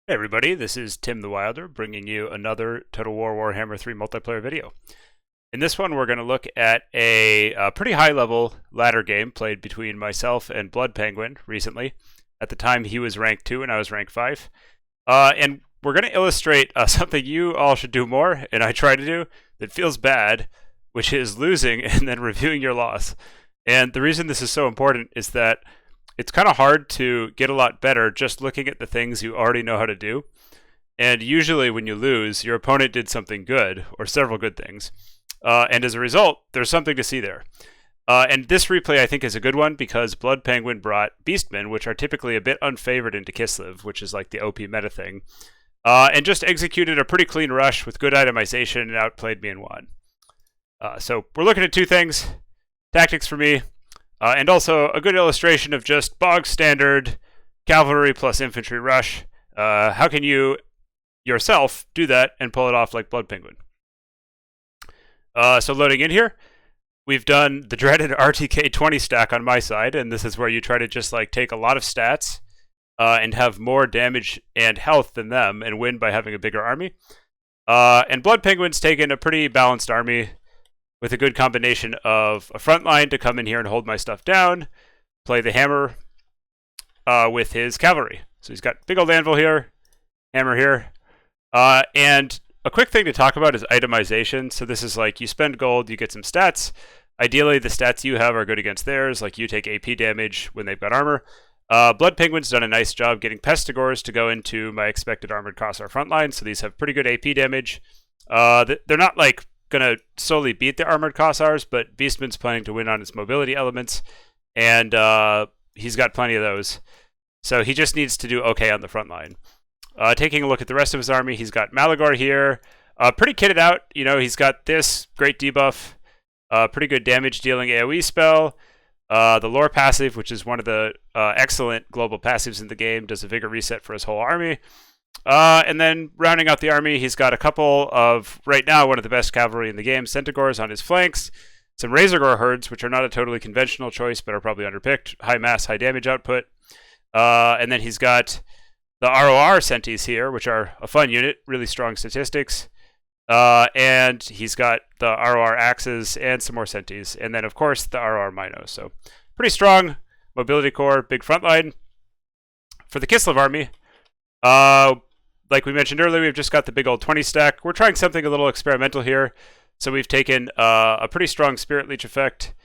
Hey everybody, this is Tim the Wilder bringing you another Total War Warhammer 3 multiplayer video. In this one we're going to look at a pretty high level ladder game played between myself and Blood Penguin recently. At the time he was rank 2 and I was rank 5. And we're going to illustrate something you all should do more, and I try to do, that feels bad, which is losing and then reviewing your loss. And the reason this is so important is that it's kind of hard to get a lot better just looking at the things you already know how to do. And usually when you lose, your opponent did something good, or several good things. And as a result, there's something to see there. And this replay, I think, is a good one because Blood Penguin brought Beastmen, which are typically a bit unfavored into Kisliv, which is like the OP meta thing, and just executed a pretty clean rush with good itemization and outplayed me in one. So we're looking at two things. Tactics for me, and also a good illustration of just bog standard cavalry plus infantry rush. How can you yourself do that and pull it off like Blood Penguin? So loading in here, we've done the dreaded RTK 20 stack on my side, and this is where you try to just like take a lot of stats and have more damage and health than them and win by having a bigger army. And Blood Penguin's taken a pretty balanced army with a good combination of a front line to come in here and hold my stuff down, play the hammer with his cavalry. So he's got big old anvil here, hammer here. And a quick thing to talk about is itemization. So this is like you spend gold, you get some stats. Ideally, the stats you have are good against theirs, like you take AP damage when they've got armor. Blood Penguin's done a nice job getting Pestigores to go into my expected armored Kossar front line, so these have pretty good AP damage. They're not like going to solely beat the armored Kossars, but Beastman's planning to win on his mobility elements, and he's got plenty of those. So he just needs to do okay on the front line. Taking a look at the rest of his army, he's got Malagor here, pretty kitted out. You know, he's got this great debuff, pretty good damage dealing AoE spell, the lore passive, which is one of the excellent global passives in the game, does a vigor reset for his whole army. And then rounding out the army, he's got a couple of, right now, one of the best cavalry in the game, Centaurs on his flanks, some Razorgore herds, which are not a totally conventional choice, but are probably underpicked, high mass, high damage output. And then he's got the ROR Centis here, which are a fun unit, really strong statistics. And he's got the ROR Axes and some more Centis. And then, of course, the ROR Minos. So pretty strong mobility core, big front line. For the Kislev army, like we mentioned earlier, we've just got the big old 20 stack. We're trying something a little experimental here. So we've taken a pretty strong Spirit Leech effect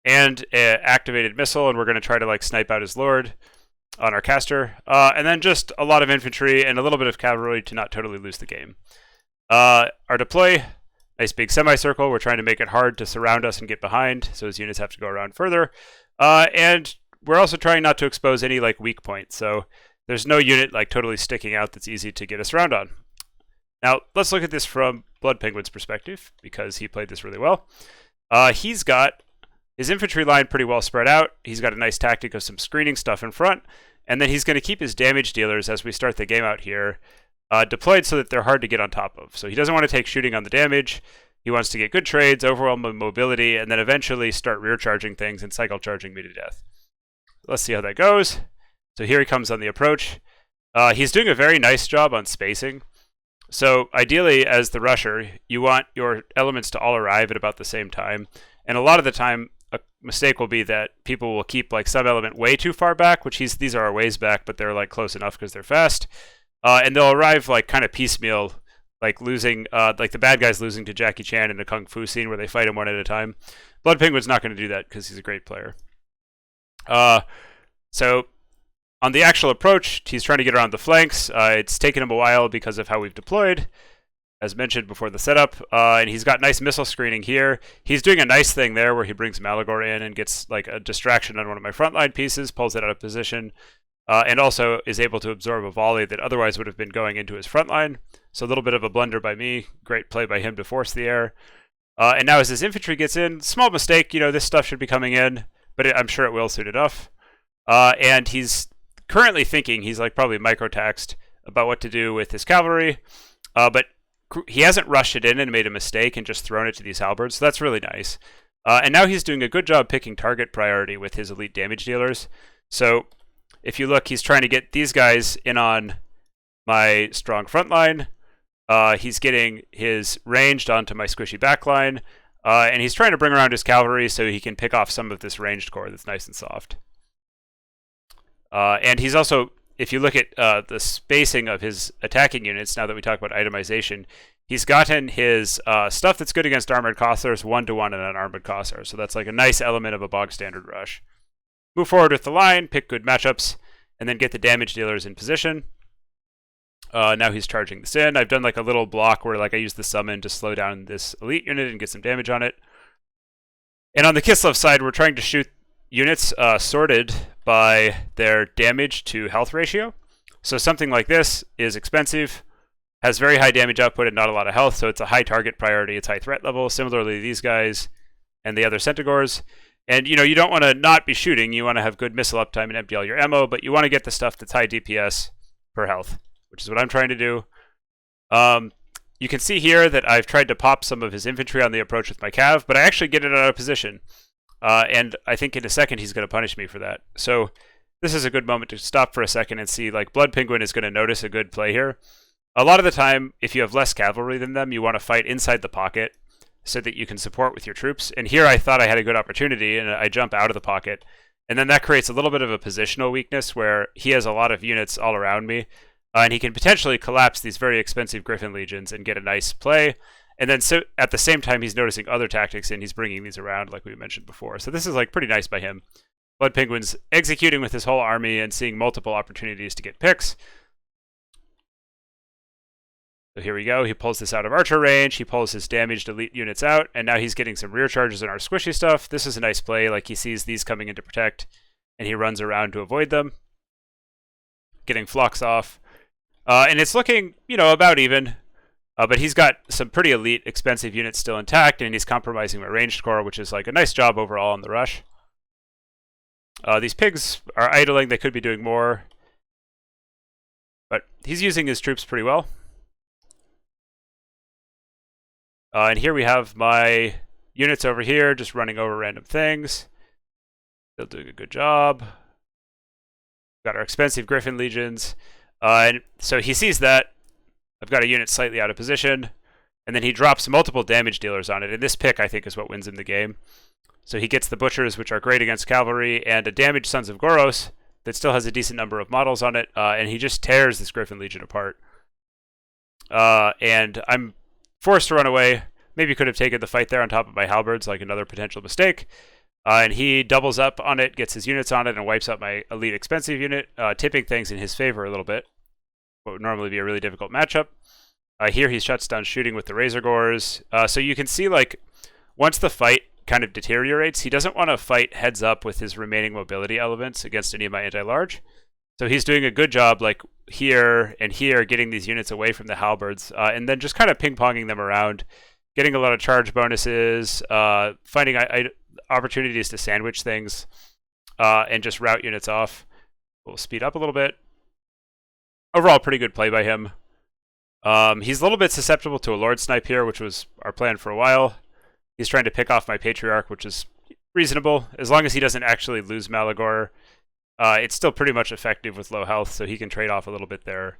and an activated missile, and we're going to try to like snipe out his lord on our caster. And then just a lot of infantry and a little bit of cavalry to not totally lose the game. Our deploy, nice big semicircle. We're trying to make it hard to surround us and get behind, so his units have to go around further. And we're also trying not to expose any like weak points. So there's no unit like totally sticking out that's easy to get us around on. Now, let's look at this from Blood Penguin's perspective, because he played this really well. He's got his infantry line pretty well spread out. He's got a nice tactic of some screening stuff in front, and then he's going to keep his damage dealers as we start the game out here deployed so that they're hard to get on top of. So he doesn't want to take shooting on the damage. He wants to get good trades, overwhelm mobility, and then eventually start rear charging things and cycle charging me to death. Let's see how that goes. So here he comes on the approach. He's doing a very nice job on spacing. So ideally, as the rusher, you want your elements to all arrive at about the same time. And a lot of the time, a mistake will be that people will keep like some element way too far back, which these are a ways back, but they're like close enough because they're fast. And they'll arrive like kind of piecemeal, like losing, like the bad guys losing to Jackie Chan in a Kung Fu scene where they fight him one at a time. Blood Penguin's not going to do that because he's a great player. So on the actual approach, he's trying to get around the flanks. It's taken him a while because of how we've deployed, as mentioned before the setup. And he's got nice missile screening here. He's doing a nice thing there where he brings Malagor in and gets like a distraction on one of my frontline pieces, pulls it out of position, and also is able to absorb a volley that otherwise would have been going into his front line. So a little bit of a blunder by me. Great play by him to force the air. And now as his infantry gets in, small mistake, you know, this stuff should be coming in, but I'm sure it will soon enough. And he's currently thinking, he's like probably microtaxed about what to do with his cavalry, but he hasn't rushed it in and made a mistake and just thrown it to these halberds, so that's really nice. And now he's doing a good job picking target priority with his elite damage dealers. So if you look, he's trying to get these guys in on my strong front line. He's getting his ranged onto my squishy back line. And he's trying to bring around his cavalry so he can pick off some of this ranged core that's nice and soft. And he's also, if you look at the spacing of his attacking units, now that we talk about itemization, he's gotten his stuff that's good against armored Kossars 1-1 and unarmored Kossars. So that's like a nice element of a bog standard rush. Move forward with the line, pick good matchups, and then get the damage dealers in position. Now he's charging this in. I've done like a little block where like I use the summon to slow down this elite unit and get some damage on it. And on the Kislev side, we're trying to shoot units sorted by their damage to health ratio. So something like this is expensive, has very high damage output and not a lot of health, so it's a high target priority, it's high threat level. Similarly, these guys and the other Centaurs. And you know, you don't want to not be shooting, you want to have good missile uptime and empty all your ammo, but you want to get the stuff that's high DPS per health, which is what I'm trying to do. You can see here that I've tried to pop some of his infantry on the approach with my cav, but I actually get it out of position. And I think in a second he's going to punish me for that. So this is a good moment to stop for a second and see, like, Blood Penguin is going to notice a good play here. A lot of the time, if you have less cavalry than them, you want to fight inside the pocket so that you can support with your troops. And here I thought I had a good opportunity, and I jump out of the pocket. And then that creates a little bit of a positional weakness where he has a lot of units all around me. And he can potentially collapse these very expensive Griffin Legions and get a nice play. And then so at the same time, he's noticing other tactics and he's bringing these around like we mentioned before. So this is like pretty nice by him. Blood Penguin's executing with his whole army and seeing multiple opportunities to get picks. So here we go. He pulls this out of archer range. He pulls his damaged elite units out. And now he's getting some rear charges in our squishy stuff. This is a nice play. Like he sees these coming in to protect and he runs around to avoid them. Getting flocks off. And it's looking, you know, about even. But he's got some pretty elite, expensive units still intact, and he's compromising my ranged core, which is like a nice job overall on the rush. These pigs are idling. They could be doing more. But he's using his troops pretty well. And here we have my units over here just running over random things. They're doing a good job. Got our expensive Griffin Legions. And so he sees that. I've got a unit slightly out of position. And then he drops multiple damage dealers on it. And this pick, I think, is what wins him the game. So he gets the Butchers, which are great against cavalry, and a damaged Sons of Goros that still has a decent number of models on it. And he just tears this Griffin Legion apart. And I'm forced to run away. Maybe could have taken the fight there on top of my halberds, like another potential mistake. And he doubles up on it, gets his units on it, and wipes out my elite expensive unit, tipping things in his favor a little bit. What would normally be a really difficult matchup. Here he shuts down shooting with the Razor Gores. So you can see, like, once the fight kind of deteriorates, he doesn't want to fight heads up with his remaining mobility elements against any of my anti-large. So he's doing a good job, like, here and here, getting these units away from the halberds, and then just kind of ping-ponging them around, getting a lot of charge bonuses, finding opportunities to sandwich things, and just route units off. We'll speed up a little bit. Overall, pretty good play by him. He's a little bit susceptible to a Lord Snipe here, which was our plan for a while. He's trying to pick off my Patriarch, which is reasonable. As long as he doesn't actually lose Malagor, it's still pretty much effective with low health, so he can trade off a little bit there.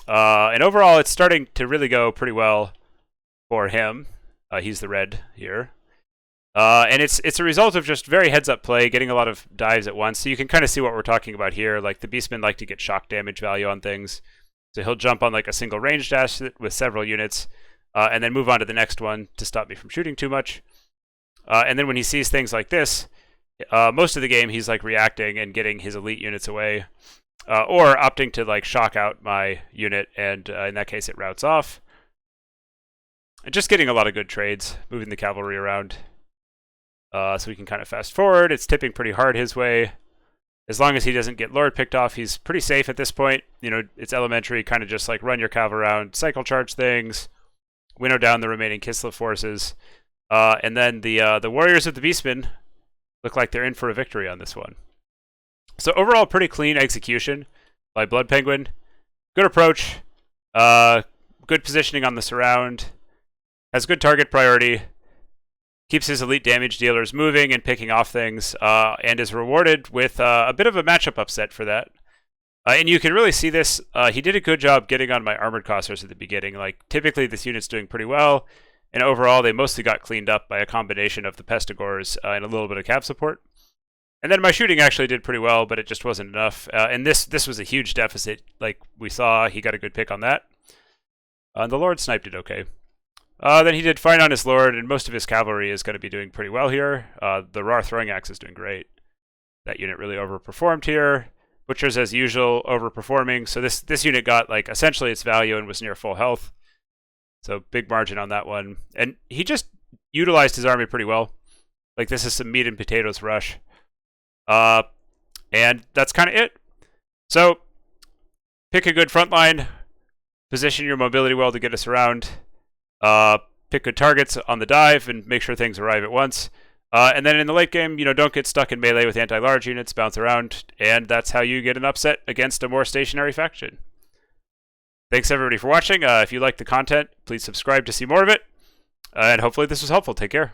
And overall, it's starting to really go pretty well for him. He's the red here. And it's a result of just very heads-up play, getting a lot of dives at once. So you can kind of see what we're talking about here. Like, the Beastmen like to get shock damage value on things. So he'll jump on like a single range dash with several units, and then move on to the next one to stop me from shooting too much. And then when he sees things like this, most of the game he's like reacting and getting his elite units away, or opting to like shock out my unit, and in that case it routes off. And just getting a lot of good trades, moving the cavalry around. So we can kind of fast forward. It's tipping pretty hard his way. As long as he doesn't get Lord picked off, he's pretty safe at this point. You know, it's elementary, kind of just like run your cav around, cycle charge things, winnow down the remaining Kislev forces. And then the Warriors of the Beastmen look like they're in for a victory on this one. So overall, pretty clean execution by Blood Penguin. Good approach. Good positioning on the surround. Has good target priority. Keeps his elite damage dealers moving and picking off things, and is rewarded with a bit of a matchup upset for that. And you can really see this. He did a good job getting on my armored cossers at the beginning. Like, typically this unit's doing pretty well, and overall they mostly got cleaned up by a combination of the Pestigors and a little bit of cav support. And then my shooting actually did pretty well, but it just wasn't enough. And this was a huge deficit. Like we saw, he got a good pick on that. And the Lord sniped it okay. Then he did fine on his Lord, and most of his cavalry is going to be doing pretty well here. The Rar throwing axe is doing great. That unit really overperformed here. Butchers, as usual, overperforming. So this unit got like essentially its value and was near full health. So big margin on that one. And he just utilized his army pretty well. Like this is some meat and potatoes rush. And that's kind of it. So pick a good front line, position your mobility well to get us around, pick good targets on the dive and make sure things arrive at once. And then in the late game, don't get stuck in melee with anti-large units, bounce around, and that's how you get an upset against a more stationary faction. Thanks everybody for watching. If you like the content, please subscribe to see more of it. And hopefully this was helpful. Take care.